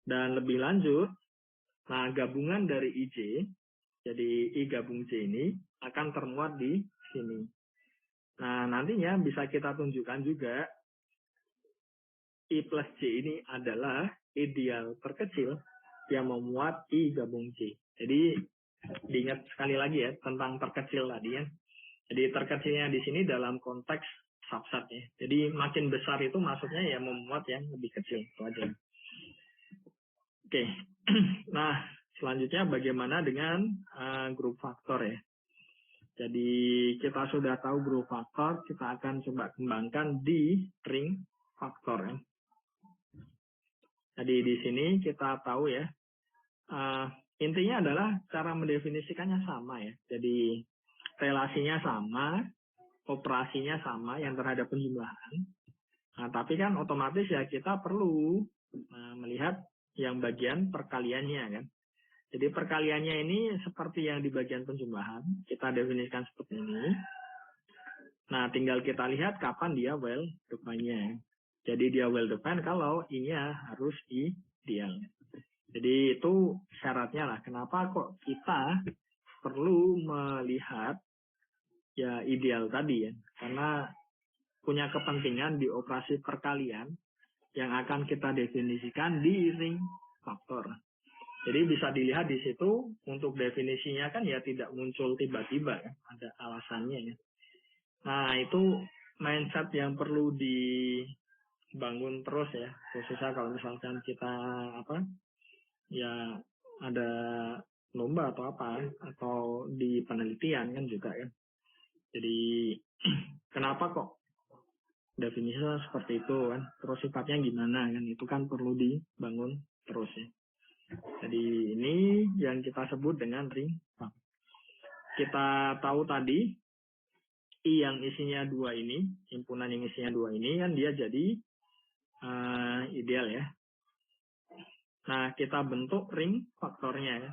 Dan lebih lanjut, nah gabungan dari IJ, jadi I gabung J ini akan termuat di sini. Nah nantinya bisa kita tunjukkan juga I plus J ini adalah ideal terkecil yang memuat I gabung J. Jadi diingat sekali lagi ya tentang terkecil tadi ya. Jadi terkecilnya di sini dalam konteks subset ya. Jadi makin besar itu maksudnya ya memuat yang lebih kecil itu aja. Oke. Nah, selanjutnya bagaimana dengan grup faktor ya. Jadi kita sudah tahu grup faktor, kita akan coba kembangkan di ring faktor ya. Jadi di sini kita tahu ya, intinya adalah cara mendefinisikannya sama ya. Jadi relasinya sama, operasinya sama yang terhadap penjumlahan. Nah, tapi kan otomatis ya kita perlu melihat yang bagian perkaliannya kan. Jadi perkaliannya ini seperti yang di bagian penjumlahan, kita definisikan seperti ini. Nah, tinggal kita lihat kapan dia well defined-nya. Jadi dia well defined kalau I-nya harus ideal. Jadi itu syaratnya lah. Kenapa kok kita perlu melihat ya ideal tadi ya? Karena punya kepentingan di operasi perkalian yang akan kita definisikan di ring faktor. Jadi bisa dilihat di situ untuk definisinya kan ya tidak muncul tiba-tiba ya, ada alasannya ya. Nah itu mindset yang perlu dibangun terus ya, khususnya kalau misalkan kita ya ada lomba atau apa atau di penelitian kan juga ya. Jadi kenapa kok definisinya seperti itu kan, terus sifatnya gimana kan, itu kan perlu dibangun terus ya. Jadi ini yang kita sebut dengan ring faktor. Kita tahu tadi I yang isinya 2 ini, himpunan yang isinya 2 ini kan dia jadi ideal ya. Nah kita bentuk ring faktornya ya.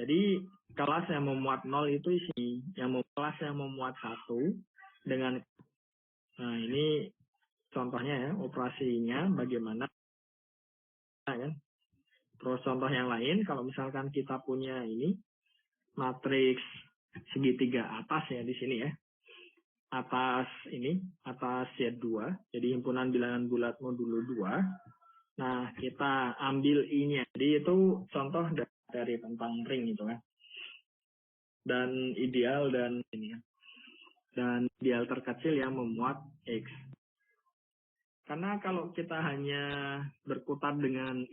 Jadi kelas yang memuat 0 itu isi, kelas yang memuat 1 dengan, nah ini contohnya ya, operasinya bagaimana kan. Terus contoh yang lain, kalau misalkan kita punya ini matriks segitiga atas ya di sini ya. Atas ini, atas Z2, jadi himpunan bilangan bulat modulo 2. Nah, kita ambil I-nya. Jadi itu contoh dari tentang ring itu kan. Dan ideal dan ini ya. Dan ideal terkecil yang memuat X. Karena kalau kita hanya berkutat dengan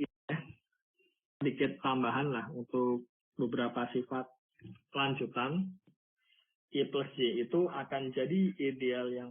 sedikit tambahan lah untuk beberapa sifat lanjutan, I plus J itu akan jadi ideal yang